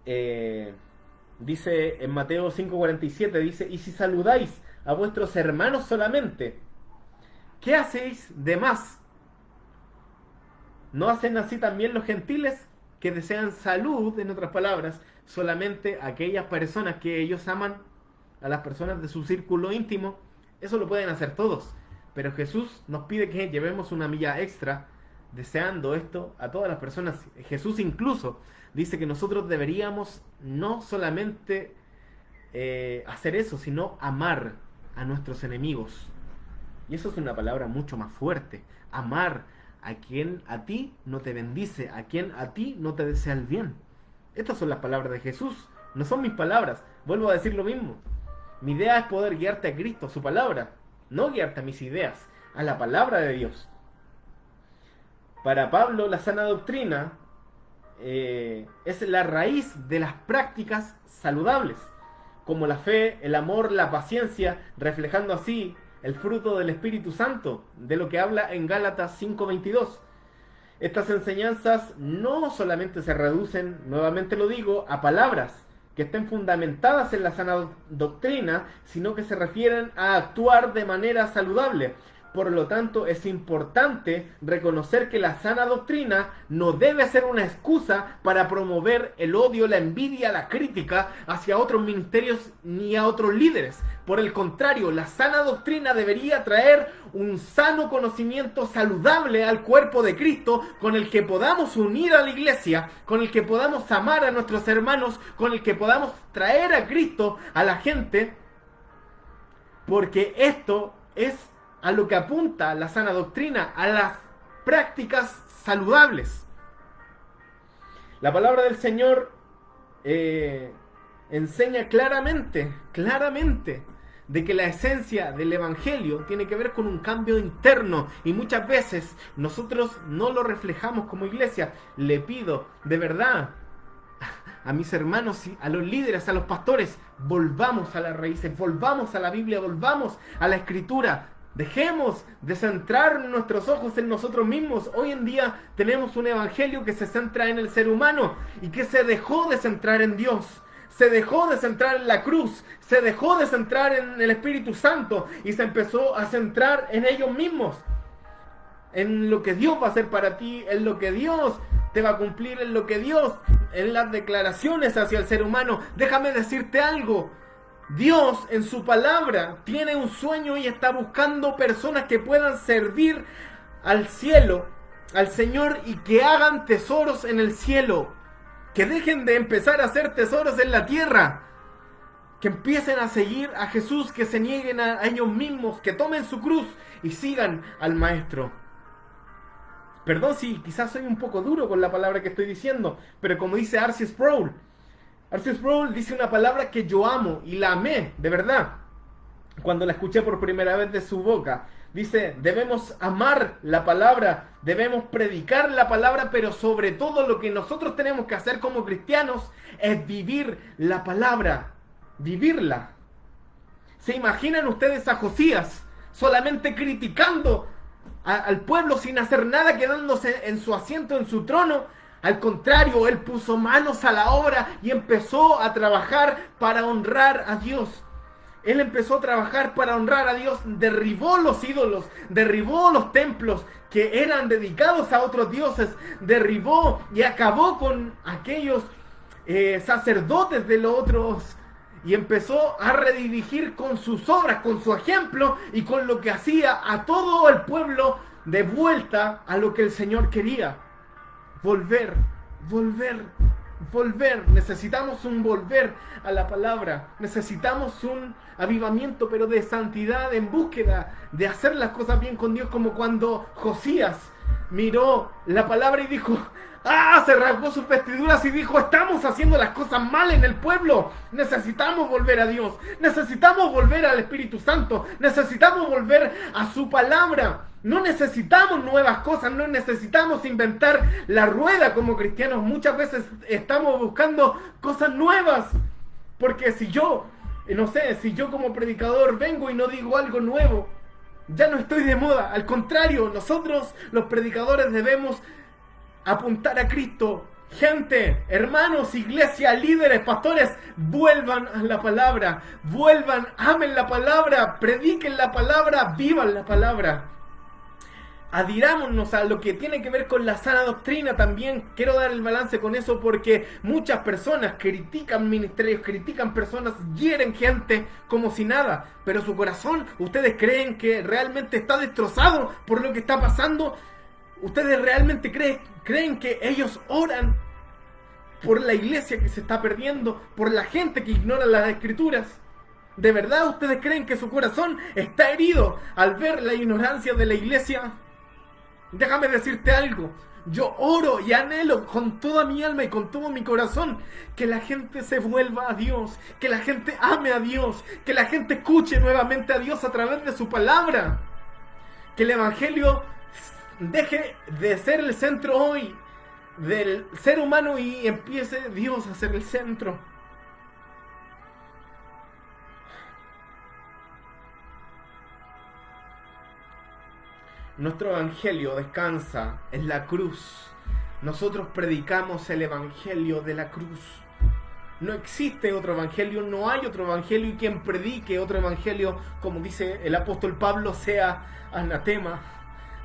Dice en Mateo 5:47, dice: y si saludáis a vuestros hermanos solamente, ¿qué hacéis de más? ¿No hacen así también los gentiles, que desean salud, en otras palabras, solamente a aquellas personas que ellos aman, a las personas de su círculo íntimo? Eso lo pueden hacer todos, pero Jesús nos pide que llevemos una milla extra, deseando esto a todas las personas. Jesús incluso dice que nosotros deberíamos no solamente hacer eso, sino amar a nuestros enemigos. Y eso es una palabra mucho más fuerte. Amar a quien a ti no te bendice, a quien a ti no te desea el bien. Estas son las palabras de Jesús, no son mis palabras. Vuelvo a decir lo mismo. Mi idea es poder guiarte a Cristo, a su palabra, no guiarte a mis ideas, a la palabra de Dios. Para Pablo, la sana doctrina es la raíz de las prácticas saludables, como la fe, el amor, la paciencia, reflejando así el fruto del Espíritu Santo, de lo que habla en Gálatas 5:22. Estas enseñanzas no solamente se reducen, nuevamente lo digo, a palabras que estén fundamentadas en la sana doctrina, sino que se refieren a actuar de manera saludable. Por lo tanto, es importante reconocer que la sana doctrina no debe ser una excusa para promover el odio, la envidia, la crítica hacia otros ministerios ni a otros líderes. Por el contrario, la sana doctrina debería traer un sano conocimiento saludable al cuerpo de Cristo, con el que podamos unir a la iglesia, con el que podamos amar a nuestros hermanos, con el que podamos traer a Cristo a la gente, porque esto es a lo que apunta la sana doctrina, a las prácticas saludables. La palabra del Señor enseña claramente de que la esencia del Evangelio tiene que ver con un cambio interno, y muchas veces nosotros no lo reflejamos como iglesia. Le pido de verdad a mis hermanos, a los líderes, a los pastores, volvamos a las raíces, volvamos a la Biblia, volvamos a la Escritura. Dejemos de centrar nuestros ojos en nosotros mismos. Hoy en día tenemos un evangelio que se centra en el ser humano y que se dejó de centrar en Dios. Se dejó de centrar en la cruz, se dejó de centrar en el Espíritu Santo y se empezó a centrar en ellos mismos. En lo que Dios va a hacer para ti, en lo que Dios te va a cumplir, en lo que Dios, en las declaraciones hacia el ser humano. Déjame decirte algo. Dios en su palabra tiene un sueño y está buscando personas que puedan servir al cielo, al Señor, y que hagan tesoros en el cielo. Que dejen de empezar a hacer tesoros en la tierra. Que empiecen a seguir a Jesús, que se nieguen a ellos mismos, que tomen su cruz y sigan al Maestro. Perdón si quizás soy un poco duro con la palabra que estoy diciendo, pero como dice R.C. Sproul dice una palabra que yo amo y la amé, de verdad, cuando la escuché por primera vez de su boca. Dice, debemos amar la palabra, debemos predicar la palabra, pero sobre todo lo que nosotros tenemos que hacer como cristianos es vivir la palabra, vivirla. ¿Se imaginan ustedes a Josías solamente criticando al pueblo sin hacer nada, quedándose en su asiento, en su trono? Al contrario, él puso manos a la obra y empezó a trabajar para honrar a Dios. Él empezó a trabajar para honrar a Dios, derribó los ídolos, derribó los templos que eran dedicados a otros dioses, derribó y acabó con aquellos sacerdotes de los otros y empezó a redirigir con sus obras, con su ejemplo y con lo que hacía a todo el pueblo de vuelta a lo que el Señor quería. Volver, volver, volver. Necesitamos un volver a la palabra. Necesitamos un avivamiento, pero de santidad, en búsqueda de hacer las cosas bien con Dios, como cuando Josías miró la palabra y dijo, se rasgó sus vestiduras y dijo, estamos haciendo las cosas mal en el pueblo. Necesitamos volver a Dios. Necesitamos volver al Espíritu Santo. Necesitamos volver a su palabra. No necesitamos nuevas cosas, no necesitamos inventar la rueda como cristianos. Muchas veces estamos buscando cosas nuevas. Porque si yo como predicador vengo y no digo algo nuevo, ya no estoy de moda. Al contrario, nosotros los predicadores debemos apuntar a Cristo. Gente, hermanos, iglesia, líderes, pastores, vuelvan a la palabra. Vuelvan, amen la palabra, prediquen la palabra, vivan la palabra. Adhirámonos a lo que tiene que ver con la sana doctrina también. Quiero dar el balance con eso porque muchas personas critican ministerios, critican personas, hieren gente como si nada, pero su corazón, ¿ustedes creen que realmente está destrozado por lo que está pasando? ¿Ustedes realmente creen que ellos oran por la iglesia que se está perdiendo, por la gente que ignora las escrituras? ¿De verdad ustedes creen que su corazón está herido al ver la ignorancia de la iglesia? Déjame decirte algo. Yo oro y anhelo con toda mi alma y con todo mi corazón que la gente se vuelva a Dios, que la gente ame a Dios, que la gente escuche nuevamente a Dios a través de su palabra. Que el evangelio deje de ser el centro hoy del ser humano y empiece Dios a ser el centro. Nuestro evangelio descansa en la cruz. Nosotros predicamos el evangelio de la cruz. No existe otro evangelio, no hay otro evangelio, y quien predique otro evangelio, como dice el apóstol Pablo, sea anatema.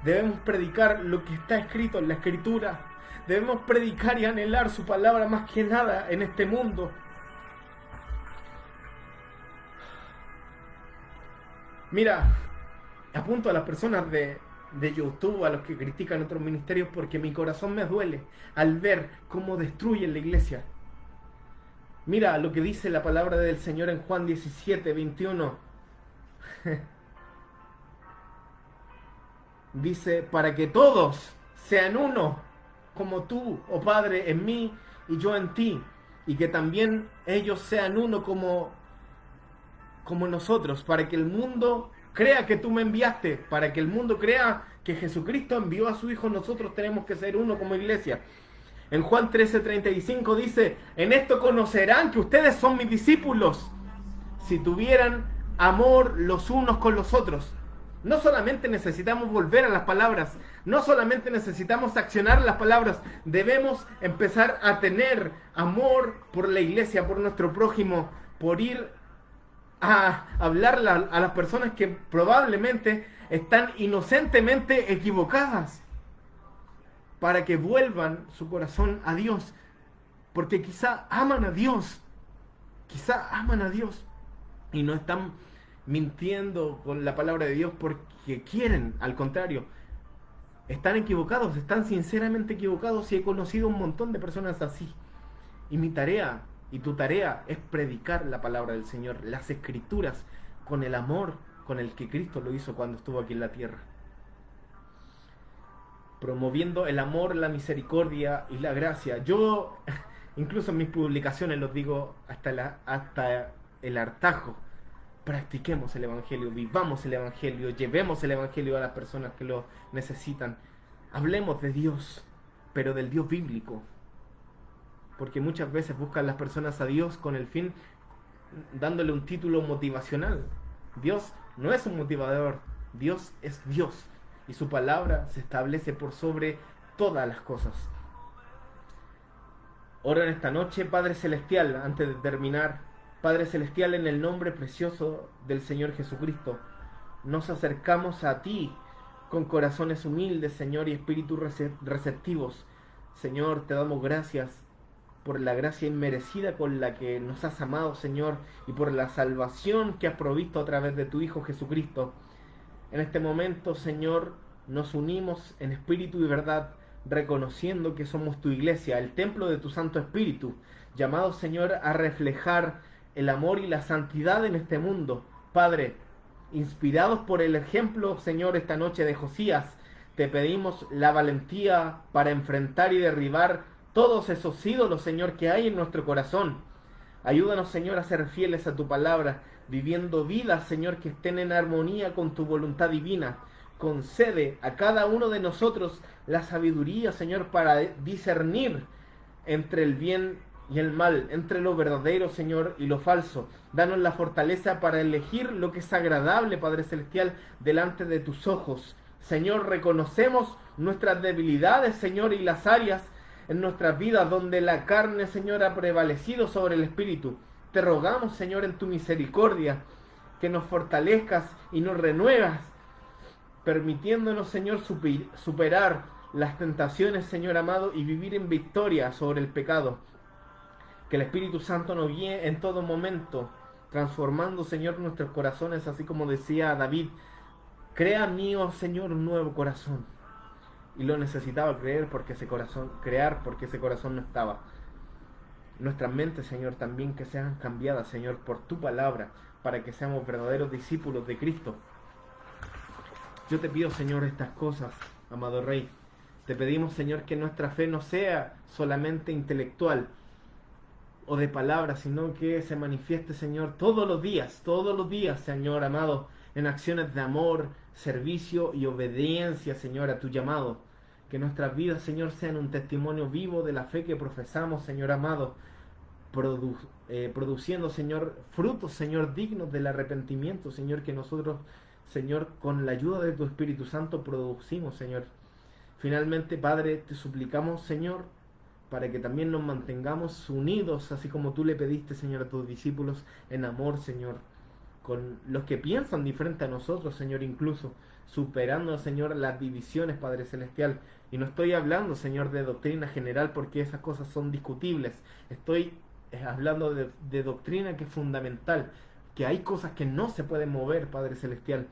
Debemos predicar lo que está escrito en la Escritura. Debemos predicar y anhelar su palabra más que nada en este mundo. Mira, apunto a las personas de YouTube, a los que critican otros ministerios, porque mi corazón me duele al ver cómo destruyen la iglesia. Mira lo que dice la palabra del Señor en Juan 17, 21. Dice, para que todos sean uno, como tú, oh Padre, en mí y yo en ti, y que también ellos sean uno como nosotros, para que el mundo crea que tú me enviaste, para que el mundo crea que Jesucristo envió a su Hijo. Nosotros tenemos que ser uno como iglesia. En Juan 13:35 dice, en esto conocerán que ustedes son mis discípulos, si tuvieran amor los unos con los otros. No solamente necesitamos volver a las palabras, no solamente necesitamos accionar las palabras, debemos empezar a tener amor por la iglesia, por nuestro prójimo, por ir a hablar a las personas que probablemente están inocentemente equivocadas, para que vuelvan su corazón a Dios, porque quizá aman a Dios y no están mintiendo con la palabra de Dios porque quieren. Al contrario, están equivocados, están sinceramente equivocados, y he conocido un montón de personas así. Y mi tarea y tu tarea es predicar la palabra del Señor, las Escrituras, con el amor con el que Cristo lo hizo cuando estuvo aquí en la tierra. Promoviendo el amor, la misericordia y la gracia. Yo, incluso en mis publicaciones, los digo hasta el hartajo. practiquemos el Evangelio, vivamos el Evangelio, llevemos el Evangelio a las personas que lo necesitan. Hablemos de Dios, pero del Dios bíblico, porque muchas veces buscan las personas a Dios con el fin dándole un título motivacional. Dios no es un motivador, Dios es Dios y su palabra se establece por sobre todas las cosas. Oro en esta noche, Padre Celestial, antes de terminar. Padre Celestial, en el nombre precioso del Señor Jesucristo, nos acercamos a ti con corazones humildes, Señor, y espíritus receptivos. Señor, te damos gracias por la gracia inmerecida con la que nos has amado, Señor, y por la salvación que has provisto a través de tu Hijo Jesucristo. En este momento, Señor, nos unimos en espíritu y verdad, reconociendo que somos tu iglesia, el templo de tu Santo Espíritu, llamado, Señor, a reflejar el amor y la santidad en este mundo. Padre, inspirados por el ejemplo, Señor, esta noche de Josías, te pedimos la valentía para enfrentar y derribar todos esos ídolos, Señor, que hay en nuestro corazón. Ayúdanos, Señor, a ser fieles a tu palabra, viviendo vidas, Señor, que estén en armonía con tu voluntad divina. Concede a cada uno de nosotros la sabiduría, Señor, para discernir entre el bien y el mal, entre lo verdadero, Señor, y lo falso. Danos la fortaleza para elegir lo que es agradable, Padre Celestial, delante de tus ojos. Señor, reconocemos nuestras debilidades, Señor, y las áreas en nuestras vidas donde la carne, Señor, ha prevalecido sobre el espíritu. Te rogamos, Señor, en tu misericordia, que nos fortalezcas y nos renuevas, permitiéndonos, Señor, superar las tentaciones, Señor amado, y vivir en victoria sobre el pecado. Que el Espíritu Santo nos guíe en todo momento, transformando, Señor, nuestros corazones, así como decía David: crea en mí, oh Señor, un nuevo corazón. Y lo necesitaba crear porque ese corazón no estaba. Nuestras mentes, Señor, también que sean cambiadas, Señor, por tu palabra, para que seamos verdaderos discípulos de Cristo. Yo te pido, Señor, estas cosas, amado Rey. Te pedimos, Señor, que nuestra fe no sea solamente intelectual o de palabras, sino que se manifieste, Señor, todos los días, Señor amado, en acciones de amor, servicio y obediencia, Señor, a tu llamado. Que nuestras vidas, Señor, sean un testimonio vivo de la fe que profesamos, Señor amado, produciendo, Señor, frutos, Señor, dignos del arrepentimiento, Señor, que nosotros, Señor, con la ayuda de tu Espíritu Santo producimos, Señor. Finalmente, Padre, te suplicamos, Señor, para que también nos mantengamos unidos, así como tú le pediste, Señor, a tus discípulos, en amor, Señor, con los que piensan diferente a nosotros, Señor, incluso superando, Señor, las divisiones, Padre Celestial. Y no estoy hablando, Señor, de doctrina general, porque esas cosas son discutibles. Estoy hablando de doctrina que es fundamental, que hay cosas que no se pueden mover, Padre Celestial,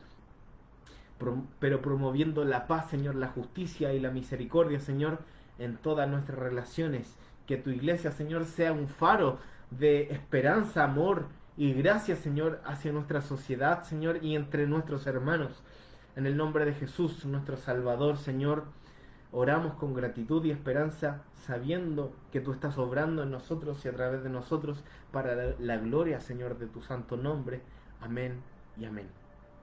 pero promoviendo la paz, Señor, la justicia y la misericordia, Señor, en todas nuestras relaciones. Que tu iglesia, Señor, sea un faro de esperanza, amor y gracia, Señor, hacia nuestra sociedad, Señor, y entre nuestros hermanos. En el nombre de Jesús, nuestro Salvador, Señor, oramos con gratitud y esperanza, sabiendo que tú estás obrando en nosotros y a través de nosotros para la gloria, Señor, de tu santo nombre. Amén y amén.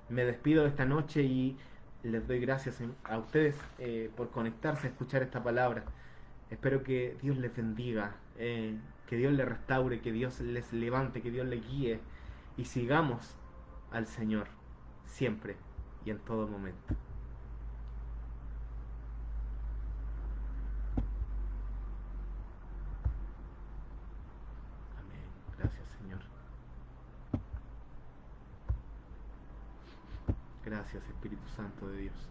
Me despido esta noche y les doy gracias a ustedes por conectarse a escuchar esta palabra. Espero que Dios les bendiga, que Dios les restaure, que Dios les levante, que Dios les guíe y sigamos al Señor siempre y en todo momento. Amén. Gracias, Señor. Gracias, Espíritu Santo de Dios.